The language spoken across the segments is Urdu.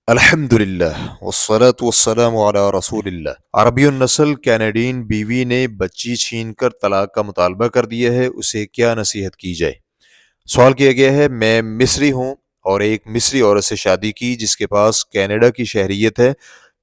الحمدللہ والصلاة والسلام علی رسول اللہ۔ عربی النسل کینیڈین بیوی نے بچی چھین کر طلاق کا مطالبہ کر دیا ہے، اسے کیا نصیحت کی جائے؟ سوال کیا گیا ہے، میں مصری ہوں اور ایک مصری عورت سے شادی کی جس کے پاس کینیڈا کی شہریت ہے۔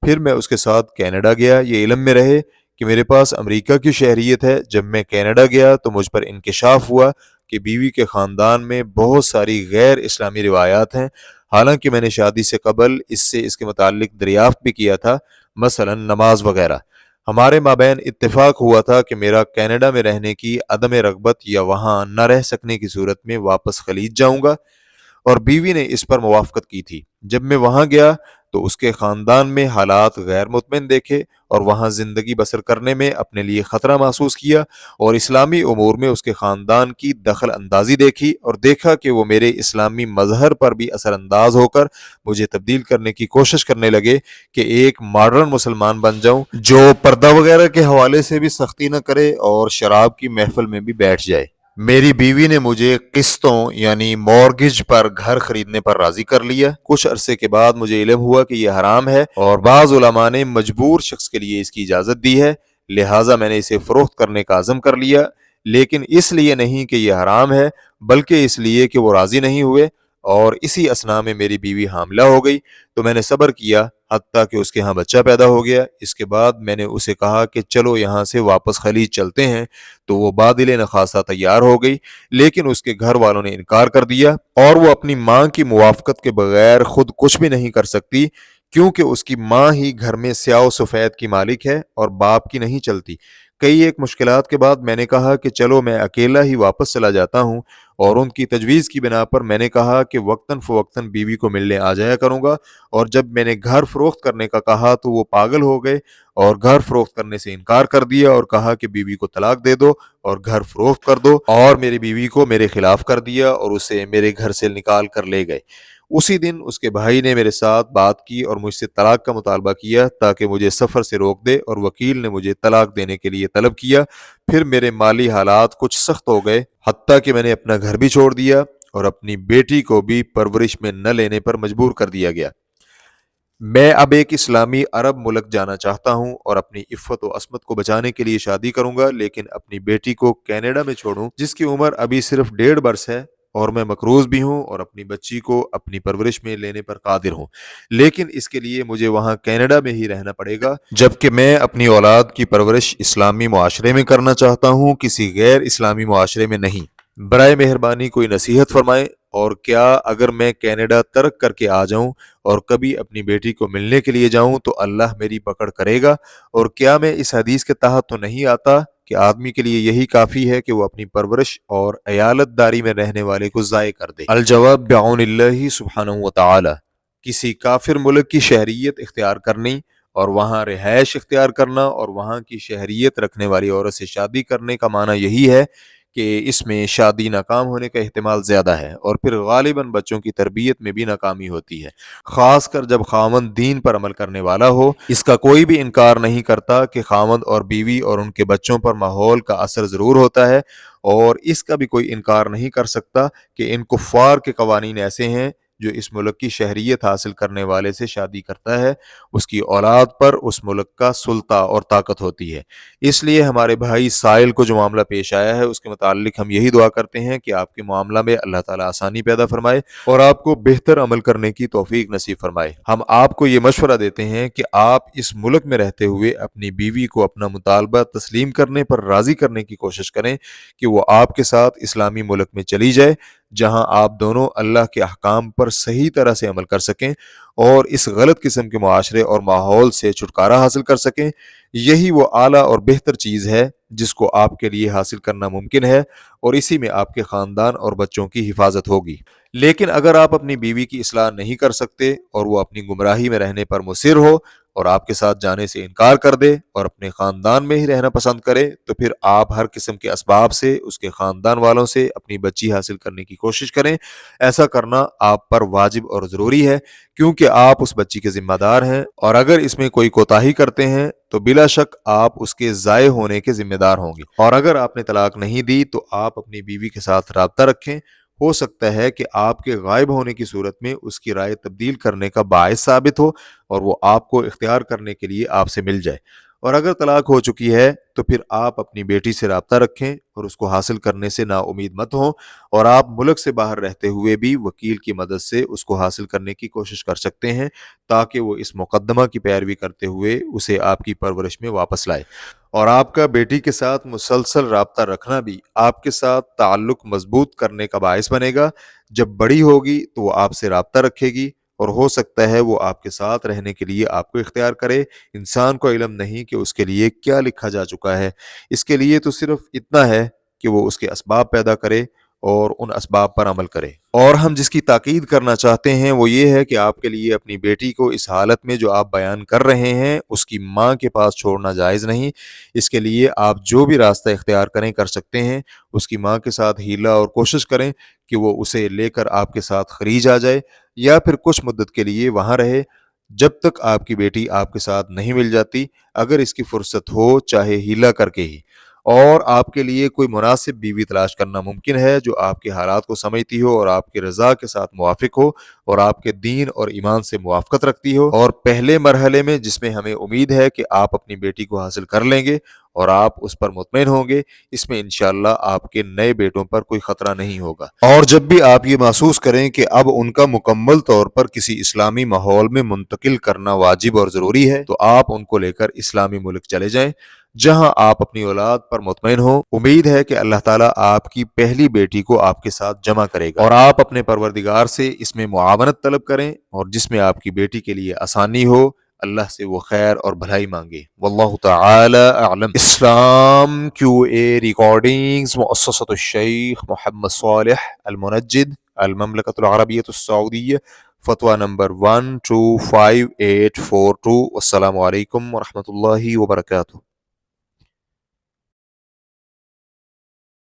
پھر میں اس کے ساتھ کینیڈا گیا، یہ علم میں رہے کہ میرے پاس امریکہ کی شہریت ہے۔ جب میں کینیڈا گیا تو مجھ پر انکشاف ہوا کہ بیوی کے خاندان میں بہت ساری غیر اسلامی روایات ہیں، حالانکہ میں نے شادی سے قبل اس کے متعلق دریافت بھی کیا تھا، مثلا نماز وغیرہ۔ ہمارے مابین اتفاق ہوا تھا کہ میرا کینیڈا میں رہنے کی عدم رغبت یا وہاں نہ رہ سکنے کی صورت میں واپس خلیج جاؤں گا، اور بیوی نے اس پر موافقت کی تھی۔ جب میں وہاں گیا تو اس کے خاندان میں حالات غیر مطمئن دیکھے اور وہاں زندگی بسر کرنے میں اپنے لیے خطرہ محسوس کیا، اور اسلامی امور میں اس کے خاندان کی دخل اندازی دیکھی اور دیکھا کہ وہ میرے اسلامی مظہر پر بھی اثر انداز ہو کر مجھے تبدیل کرنے کی کوشش کرنے لگے کہ ایک ماڈرن مسلمان بن جاؤں جو پردہ وغیرہ کے حوالے سے بھی سختی نہ کرے اور شراب کی محفل میں بھی بیٹھ جائے۔ میری بیوی نے مجھے قسطوں یعنی مورگیج پر گھر خریدنے پر راضی کر لیا۔ کچھ عرصے کے بعد مجھے علم ہوا کہ یہ حرام ہے اور بعض علماء نے مجبور شخص کے لیے اس کی اجازت دی ہے، لہٰذا میں نے اسے فروخت کرنے کا عزم کر لیا، لیکن اس لیے نہیں کہ یہ حرام ہے بلکہ اس لیے کہ وہ راضی نہیں ہوئے، اور اسی اثناء میں میری بیوی حاملہ ہو گئی تو میں نے صبر کیا حتیٰ کہ اس کے ہاں بچہ پیدا ہو گیا۔ اس کے بعد میں نے اسے کہا کہ چلو یہاں سے واپس خلیج چلتے ہیں، تو وہ بادل نخاسا تیار ہو گئی، لیکن اس کے گھر والوں نے انکار کر دیا، اور وہ اپنی ماں کی موافقت کے بغیر خود کچھ بھی نہیں کر سکتی، کیونکہ اس کی ماں ہی گھر میں سیاہ و سفید کی مالک ہے اور باپ کی نہیں چلتی۔ کئی ایک مشکلات کے بعد میں نے کہا کہ چلو میں اکیلا ہی واپس چلا جاتا ہوں، اور ان کی تجویز کی بنا پر میں نے کہا کہ وقتاً فوقتاً بیوی کو ملنے آ جایا کروں گا، اور جب میں نے گھر فروخت کرنے کا کہا تو وہ پاگل ہو گئے اور گھر فروخت کرنے سے انکار کر دیا اور کہا کہ بیوی کو طلاق دے دو اور گھر فروخت کر دو، اور میری بیوی کو میرے خلاف کر دیا اور اسے میرے گھر سے نکال کر لے گئے۔ اسی دن اس کے بھائی نے میرے ساتھ بات کی اور مجھ سے طلاق کا مطالبہ کیا تاکہ مجھے سفر سے روک دے، اور وکیل نے مجھے طلاق دینے کے لیے طلب کیا۔ پھر میرے مالی حالات کچھ سخت ہو گئے، حتیٰ کہ میں نے اپنا گھر بھی چھوڑ دیا اور اپنی بیٹی کو بھی پرورش میں نہ لینے پر مجبور کر دیا گیا۔ میں اب ایک اسلامی عرب ملک جانا چاہتا ہوں اور اپنی عفت و عصمت کو بچانے کے لیے شادی کروں گا، لیکن اپنی بیٹی کو کینیڈا میں چھوڑوں جس کی عمر ابھی صرف 1.5 برس ہے، اور میں مقروض بھی ہوں اور اپنی بچی کو اپنی پرورش میں لینے پر قادر ہوں، لیکن اس کے لیے مجھے وہاں کینیڈا میں ہی رہنا پڑے گا، جبکہ میں اپنی اولاد کی پرورش اسلامی معاشرے میں کرنا چاہتا ہوں، کسی غیر اسلامی معاشرے میں نہیں۔ برائے مہربانی کوئی نصیحت فرمائیں، اور کیا اگر میں کینیڈا ترک کر کے آ جاؤں اور کبھی اپنی بیٹی کو ملنے کے لیے جاؤں تو اللہ میری پکڑ کرے گا؟ اور کیا میں اس حدیث کے تحت تو نہیں آتا کہ آدمی کے لیے یہی کافی ہے کہ وہ اپنی پرورش اور عیالت داری میں رہنے والے کو ضائع کر دے؟ الجواب بعون اللہ سبحانہ و تعالی۔ کسی کافر ملک کی شہریت اختیار کرنی اور وہاں رہائش اختیار کرنا اور وہاں کی شہریت رکھنے والی عورت سے شادی کرنے کا معنی یہی ہے کہ اس میں شادی ناکام ہونے کا احتمال زیادہ ہے، اور پھر غالباً بچوں کی تربیت میں بھی ناکامی ہوتی ہے، خاص کر جب خاوند دین پر عمل کرنے والا ہو۔ اس کا کوئی بھی انکار نہیں کرتا کہ خاوند اور بیوی اور ان کے بچوں پر ماحول کا اثر ضرور ہوتا ہے، اور اس کا بھی کوئی انکار نہیں کر سکتا کہ ان کفار کے قوانین ایسے ہیں جو اس ملک کی شہریت حاصل کرنے والے سے شادی کرتا ہے، اس کی اولاد پر اس ملک کا سلطہ اور طاقت ہوتی ہے۔ اس لیے ہمارے بھائی سائل کو جو معاملہ پیش آیا ہے اس کے متعلق ہم یہی دعا کرتے ہیں کہ آپ کے معاملہ میں اللہ تعالیٰ آسانی پیدا فرمائے اور آپ کو بہتر عمل کرنے کی توفیق نصیب فرمائے۔ ہم آپ کو یہ مشورہ دیتے ہیں کہ آپ اس ملک میں رہتے ہوئے اپنی بیوی کو اپنا مطالبہ تسلیم کرنے پر راضی کرنے کی کوشش کریں کہ وہ آپ کے ساتھ اسلامی ملک میں چلی جائے، جہاں آپ دونوں اللہ کے احکام پر صحیح طرح سے عمل کر سکیں اور اس غلط قسم کے معاشرے اور ماحول سے چھٹکارا حاصل کر سکیں۔ یہی وہ اعلیٰ اور بہتر چیز ہے جس کو آپ کے لیے حاصل کرنا ممکن ہے، اور اسی میں آپ کے خاندان اور بچوں کی حفاظت ہوگی۔ لیکن اگر آپ اپنی بیوی کی اصلاح نہیں کر سکتے اور وہ اپنی گمراہی میں رہنے پر مصر ہو اور آپ کے ساتھ جانے سے انکار کر دے اور اپنے خاندان میں ہی رہنا پسند کرے، تو پھر آپ ہر قسم کے اسباب سے اس کے خاندان والوں سے اپنی بچی حاصل کرنے کی کوشش کریں۔ ایسا کرنا آپ پر واجب اور ضروری ہے، کیونکہ آپ اس بچی کے ذمہ دار ہیں، اور اگر اس میں کوئی کوتاہی کرتے ہیں تو بلا شک آپ اس کے ضائع ہونے کے ذمہ دار ہوں گے۔ اور اگر آپ نے طلاق نہیں دی تو آپ اپنی بیوی کے ساتھ رابطہ رکھیں۔ ہو سکتا ہے کہ آپ کے غائب ہونے کی صورت میں اس کی رائے تبدیل کرنے کا باعث ثابت ہو اور وہ آپ کو اختیار کرنے کے لیے آپ سے مل جائے۔ اور اگر طلاق ہو چکی ہے تو پھر آپ اپنی بیٹی سے رابطہ رکھیں اور اس کو حاصل کرنے سے نا امید مت ہوں، اور آپ ملک سے باہر رہتے ہوئے بھی وکیل کی مدد سے اس کو حاصل کرنے کی کوشش کر سکتے ہیں تاکہ وہ اس مقدمہ کی پیروی کرتے ہوئے اسے آپ کی پرورش میں واپس لائے۔ اور آپ کا بیٹی کے ساتھ مسلسل رابطہ رکھنا بھی آپ کے ساتھ تعلق مضبوط کرنے کا باعث بنے گا۔ جب بڑی ہوگی تو وہ آپ سے رابطہ رکھے گی اور ہو سکتا ہے وہ آپ کے ساتھ رہنے کے لیے آپ کو اختیار کرے۔ انسان کو علم نہیں کہ اس کے لیے کیا لکھا جا چکا ہے، اس کے لیے تو صرف اتنا ہے کہ وہ اس کے اسباب پیدا کرے اور ان اسباب پر عمل کرے۔ اور ہم جس کی تاکید کرنا چاہتے ہیں وہ یہ ہے کہ آپ کے لیے اپنی بیٹی کو اس حالت میں جو آپ بیان کر رہے ہیں اس کی ماں کے پاس چھوڑنا جائز نہیں۔ اس کے لیے آپ جو بھی راستہ اختیار کریں کر سکتے ہیں۔ اس کی ماں کے ساتھ ہیلا اور کوشش کریں کہ وہ اسے لے کر آپ کے ساتھ خلیج آ جائے یا پھر کچھ مدت کے لیے وہاں رہے جب تک آپ کی بیٹی آپ کے ساتھ نہیں مل جاتی، اگر اس کی فرصت ہو چاہے ہیلا کر کے ہی۔ اور آپ کے لیے کوئی مناسب بیوی تلاش کرنا ممکن ہے جو آپ کے حالات کو سمجھتی ہو اور آپ کی رضا کے ساتھ موافق ہو اور آپ کے دین اور ایمان سے موافقت رکھتی ہو۔ اور پہلے مرحلے میں جس میں ہمیں امید ہے کہ آپ اپنی بیٹی کو حاصل کر لیں گے اور آپ اس پر مطمئن ہوں گے، اس میں انشاءاللہ آپ کے نئے بیٹوں پر کوئی خطرہ نہیں ہوگا۔ اور جب بھی آپ یہ محسوس کریں کہ اب ان کا مکمل طور پر کسی اسلامی ماحول میں منتقل کرنا واجب اور ضروری ہے تو آپ ان کو لے کر اسلامی ملک چلے جائیں جہاں آپ اپنی اولاد پر مطمئن ہوں۔ امید ہے کہ اللہ تعالیٰ آپ کی پہلی بیٹی کو آپ کے ساتھ جمع کرے گا اور آپ اپنے پروردگار سے اس میں معاونت طلب کریں اور جس میں آپ کی بیٹی کے لیے آسانی ہو، اللہ سے وہ خیر اور بھلائی مانگے۔ واللہ تعالی اعلم۔ اسلام کیو اے ریکارڈنگز مؤسسۃ الشیخ محمد صالح المنجد، المملکۃ العربیۃ السعودیہ، فتویٰ نمبر 125842۔ السلام علیکم ورحمۃ اللہ وبرکاتہ۔